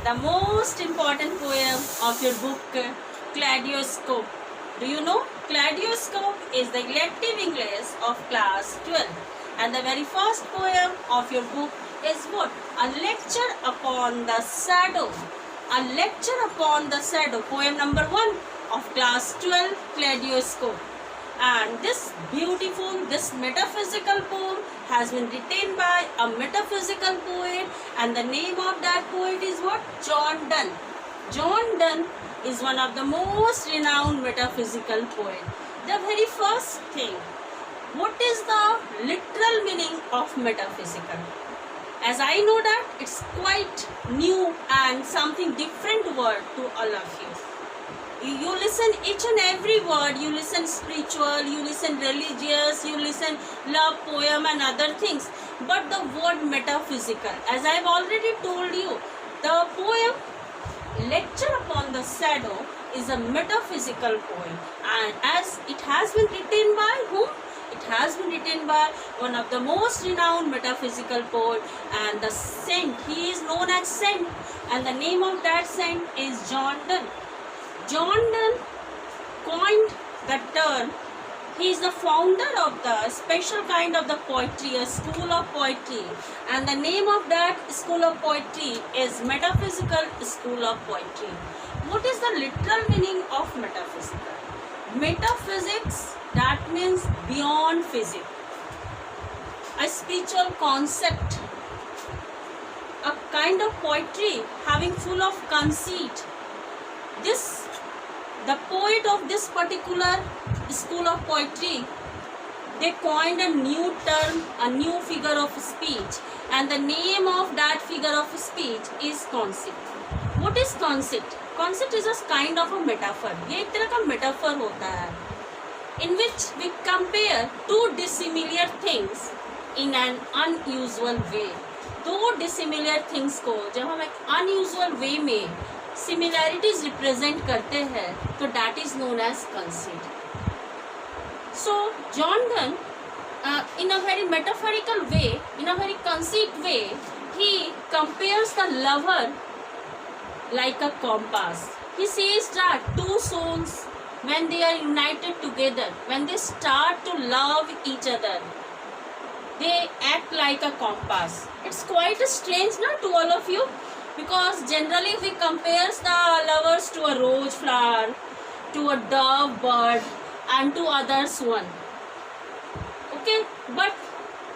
the most important poem of your book, Kaleidoscope. Do you know? Kaleidoscope is the elective English of class 12. And the very first poem of your book is what? A lecture upon the shadow. A lecture upon the shadow. Poem number 1 of class 12, Kaleidoscope. And this beautiful, this metaphysical poem has been written by a metaphysical poet, and the name of that poet is what? John Donne. John Donne is one of the most renowned metaphysical poets. The very first thing, what is the literal meaning of metaphysical? As I know that it's quite new and something different word to all of you. You listen each and every word, you listen spiritual, you listen religious, you listen love poem and other things. But the word metaphysical, as I have already told you, the poem Lecture Upon the Shadow is a metaphysical poem. And as it has been written by whom? It has been written by one of the most renowned metaphysical poet, and the saint, he is known as saint, and the name of that saint is John Donne. John Donne coined the term. He is the founder of the special kind of the poetry, a school of poetry, and the name of that school of poetry is Metaphysical School of Poetry. What is the literal meaning of metaphysical? Metaphysics, that means beyond physics, a spiritual concept, a kind of poetry having full of conceit. The poet of this particular school of poetry, they coined a new term, a new figure of speech, and the name of that figure of speech is conceit. What is conceit? Conceit is a kind of a metaphor. ये एक तरह का metaphor होता है, in which we compare two dissimilar things in an unusual way. दो dissimilar things को जब हम एक unusual way में similarities represent करते हैं, तो that is known as conceit. So John Donne, in a very metaphorical way, in a very conceit way, he compares the lover like a compass. He says that two souls, when they are united together, when they start to love each other, they act like a compass. It's quite strange, not to all of you, because generally we compare the lovers to a rose flower, to a dove bird, and to others one. Okay, but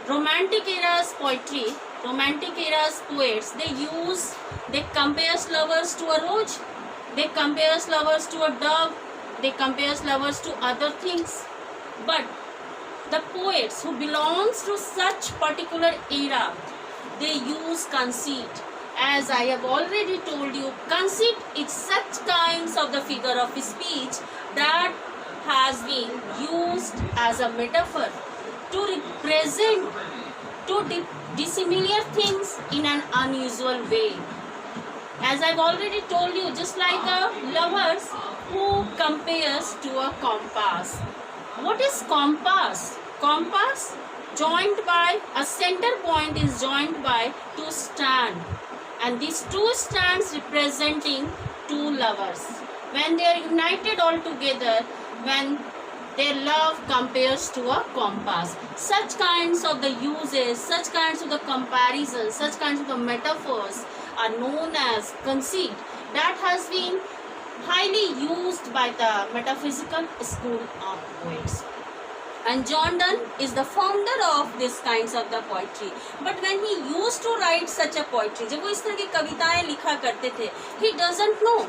romantic era's poetry, romantic era's poets, they compare lovers to a rose, they compare lovers to a dove, they compare lovers to other things. But the poets who belongs to such particular era, they use conceit. As I have already told you, conceit is such kinds of the figure of speech that has been used as a metaphor to represent two dissimilar things in an unusual way. As I've already told you, just like a lovers who compares to a compass. What is compass? Compass joined by a center point is joined by two strands, and these two strands representing two lovers. When they are united all together, when their love compares to a compass. Such kinds of the uses, such kinds of the comparisons, such kinds of the metaphors are known as conceit. That has been highly used by the metaphysical school of poets. And John Donne is the founder of these kinds of the poetry. But when he used to write such a poetry, जब वो इस तरह की कविताएं लिखा करते थे, he doesn't know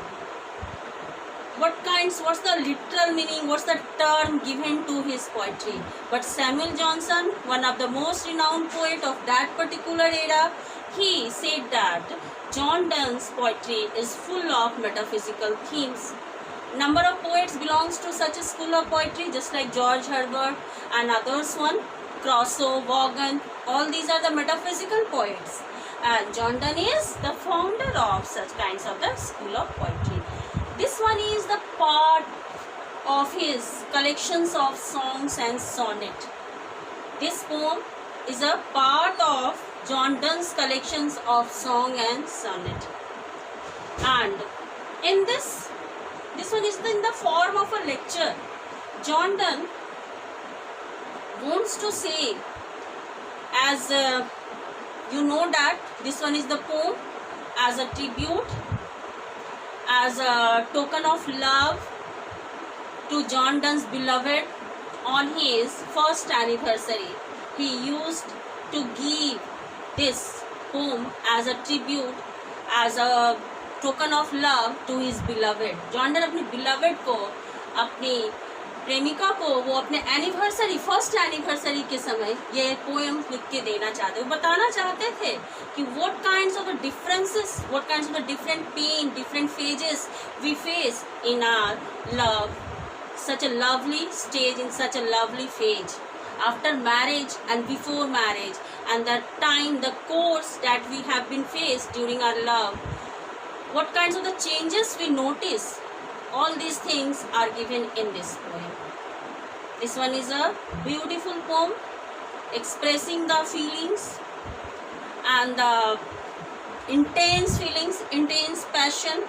what's the literal meaning, what's the term given to his poetry. But Samuel Johnson, one of the most renowned poet of that particular era, he said that John Donne's poetry is full of metaphysical themes. Number of poets belongs to such a school of poetry, just like George Herbert and others one, Crosso, Vaughan, all these are the metaphysical poets. And John Donne is the founder of such kinds of the school of poetry. This one is the part of his collections of songs and sonnet. This poem is a part of John Donne's collections of song and sonnet. And in this one is in the form of a lecture. John Donne wants to say, as you know that this one is the poem as a tribute, as a token of love to John Donne's beloved on his first anniversary. He used to give this poem as a tribute, as a token of love to his beloved. John Donne अपनी beloved को, अपनी प्रेमिका को, वो अपने anniversary, first anniversary के समय ये पोएम लिख के देना चाहते, वो बताना चाहते थे कि what kinds of the differences, what kinds of the different pain, different phases we face in our love, such a lovely stage, in such a lovely phase, after marriage and before marriage, and the time, the course that we have been faced during our love, what kinds of the changes we notice. All these things are given in this poem. This one is a beautiful poem expressing the feelings and the intense feelings, intense passion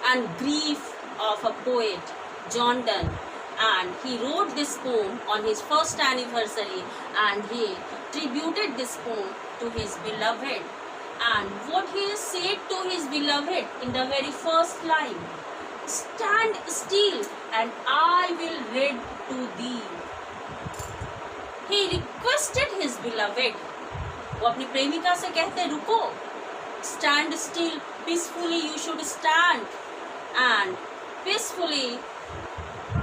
and grief of a poet, John Donne. And he wrote this poem on his first anniversary, and he tributed this poem to his beloved. And what he has said to his beloved in the very first line, stand still and I will read to thee. He requested his beloved. वो अपनी प्रेमिका से कहते रुको, stand still, peacefully you should stand, and peacefully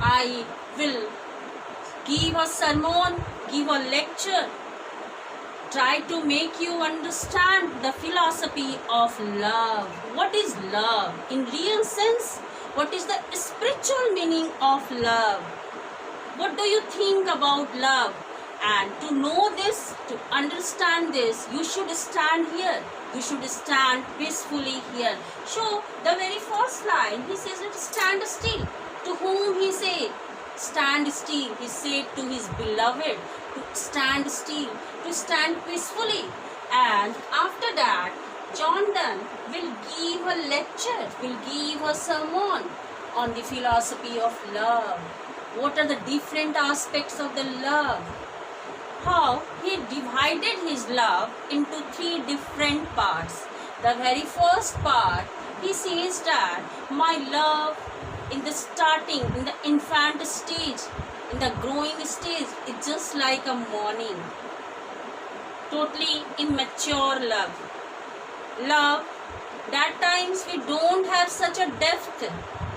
I will give a sermon, give a lecture, try to make you understand the philosophy of love. What is love in real sense? What is the spiritual meaning of love? What do you think about love? And to know this, to understand this, you should stand here. You should stand peacefully here. So the very first line, he says, stand still. To whom he said, stand still. He said to his beloved to stand still, to stand peacefully. And after that, John Donne will give a lecture, will give a sermon on the philosophy of love. What are the different aspects of the love? How he divided his love into three different parts. The very first part, he says that my love in the starting, in the infant stage, in the growing stage, it's just like a morning. Totally immature love. Love, that times we don't have such a depth.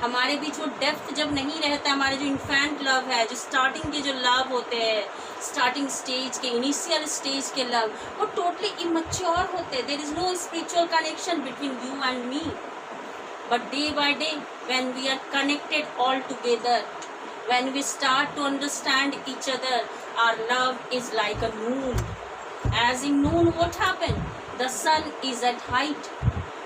हमारे बीच वो depth जब नहीं रहता, हमारे जो infant love है, जो starting के जो लव होते हैं, स्टार्टिंग स्टेज के, इनिशियल स्टेज के लव, वो टोटली इमेच्योर होते हैं. There is no spiritual connection between you and me. But day by day when we are connected all together, when we start to understand each other, our love is like a moon. As in noon, what happened? The sun is at height.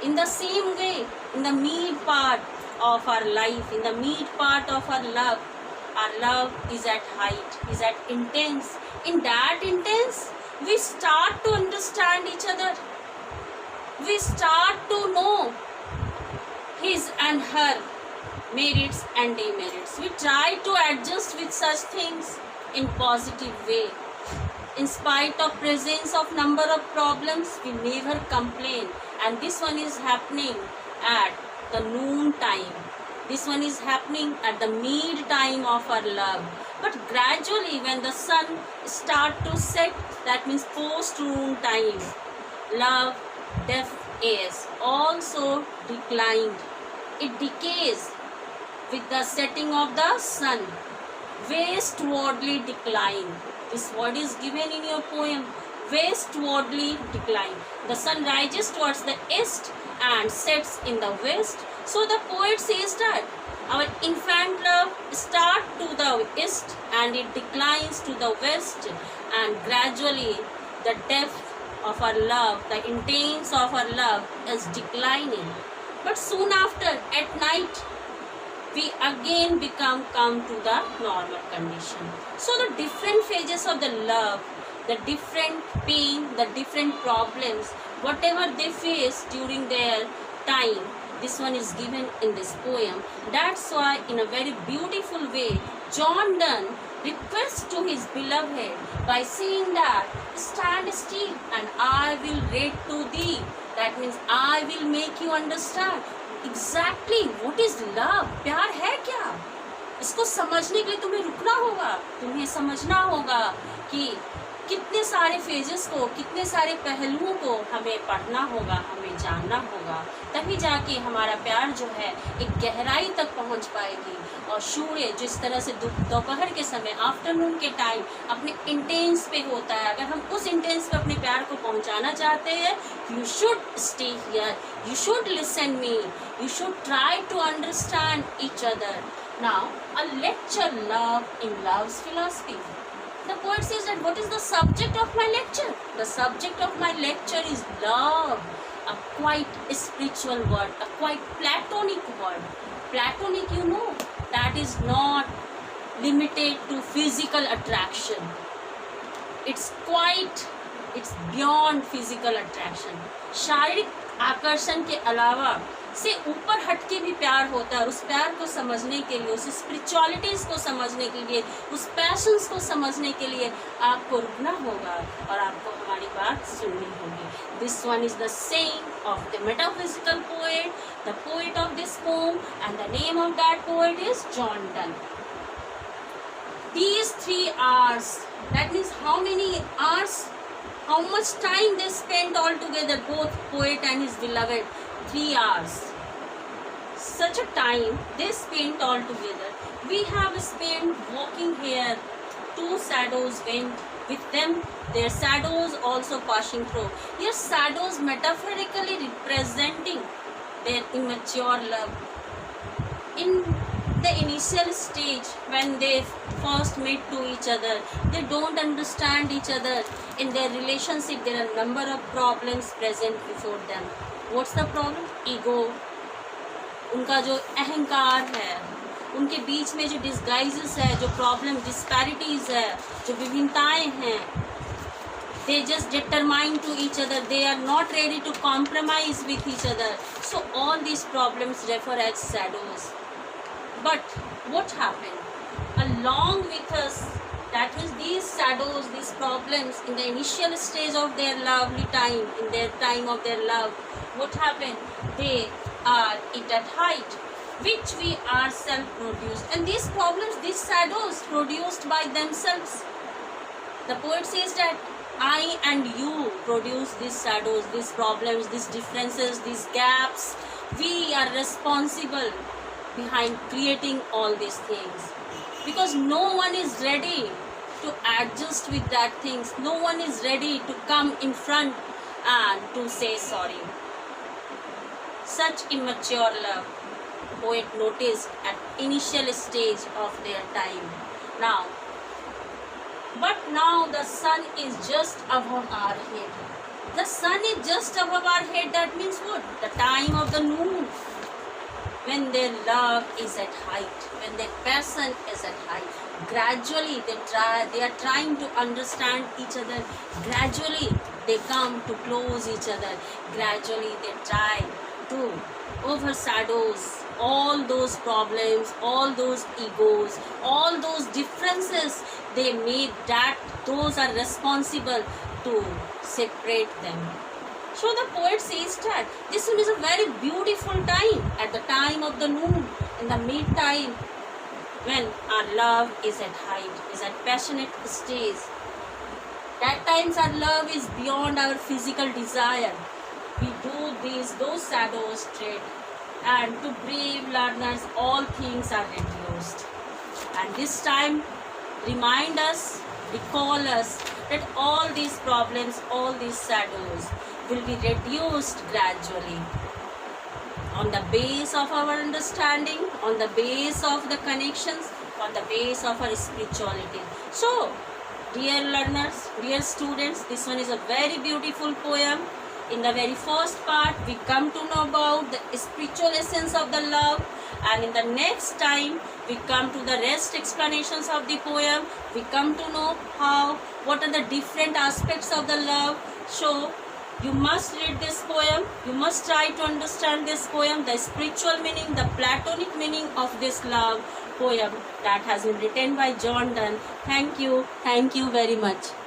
In the same way, in the mid part of our life, in the mid part of our love is at height, is at intense. In that intense, we start to understand each other. We start to know his and her merits and demerits. We try to adjust with such things in positive way. In spite of presence of number of problems, we never complain. And this one is happening at the noon time. This one is happening at the mid time of our love. But gradually when the sun start to set, that means post noon time, love depth is also declined. It decays with the setting of the sun. Westwardly decline. This word is given in your poem. Westwardly decline. The sun rises towards the east and sets in the west. So the poet says that our infant love starts to the east and it declines to the west, and gradually the depth of our love, the intense of our love is declining. But soon after, at night, we again come to the normal condition. So the different phases of the love, the different pain, the different problems, whatever they face during their time, this one is given in this poem. That's why in a very beautiful way John Donne requests to his beloved by saying that stand still and I will read to thee. That means I will make you understand exactly what is love. प्यार है क्या? इसको समझने के लिए तुम्हें रुकना होगा, तुम्हें समझना होगा कि कितने सारे फेजेस को, कितने सारे पहलुओं को हमें पढ़ना होगा, हमें जानना होगा, तभी जाके हमारा प्यार जो है एक गहराई तक पहुंच पाएगी। और सूर्य जिस तरह से दोपहर के समय, आफ्टरनून के टाइम अपने इंटेंस पे होता है, अगर हम उस इंटेंस पे अपने प्यार को पहुंचाना चाहते हैं, you should stay here, you should listen me, you should try to understand each other. Now a lecture love in love's philosophy. The poet says that what is the subject of my lecture? The subject of my lecture is love, a quite spiritual word, a quite platonic word. Platonic, you know, that is not limited to physical attraction. It's beyond physical attraction. शारीरिक आकर्षण के अलावा से ऊपर हटके भी प्यार होता है। उस प्यार को समझने के लिए, उस स्पिरिचुअलिटीज़ को समझने के लिए, उस पैशंस को समझने के लिए आपको रुकना होगा और आपको हमारी बात सुननी होगी। This one is the saying of the metaphysical poet, the poet of this pome, and the name of that poet is John Donne. These 3 hours, that means how many hours, how much time they spent all together, both poet and his beloved? 3 hours. Such a time they spent all together. We have spent walking here. 2 shadows went with them, their shadows also passing through. Here shadows metaphorically representing their immature love. In the initial stage, when they first meet to each other, they don't understand each other. In their relationship there are number of problems present before them. What's the problem? Ego. उनका जो अहंकार है, उनके बीच में जो disguises है, जो problem disparities है, जो विभिन्नताएं हैं, they just determine to each other, they are not ready to compromise with each other. So all these problems refer as shadows. But what happened along with us, that means these shadows, these problems in the initial stage of their lovely time, in their time of their love, what happened? They are at height which we ourselves produced, and these problems, these shadows produced by themselves. The poet says that I and you produce these shadows, these problems, these differences, these gaps. We are responsible behind creating all these things, because no one is ready to adjust with that things. No one is ready to come in front and to say sorry. Such immature love, poet noticed at initial stage of their time. But now the sun is just above our head. The sun is just above our head. That means what? The time of the noon, when their love is at height, when their passion is at height. Gradually they are trying to understand each other. Gradually they come to close each other. Gradually they try to overshadows all those problems, all those egos, all those differences they made, that those are responsible to separate them. So the poet says that this one is a very beautiful time, at the time of the noon, in the mid time, when our love is at height, is at passionate stage. That times our love is beyond our physical desire. We do those shadows trade, and to brave learners all things are reduced. And this time remind us, recall us that all these problems, all these shadows will be reduced gradually on the base of our understanding, on the base of the connections, on the base of our spirituality. So dear learners, dear students, this one is a very beautiful poem. In the very first part, we come to know about the spiritual essence of the love, and in the next time, we come to the rest explanations of the poem. We come to know what are the different aspects of the love. So, You must read this poem. You must try to understand this poem, the spiritual meaning, the platonic meaning of this love poem that has been written by John Donne. Thank you. Thank you very much.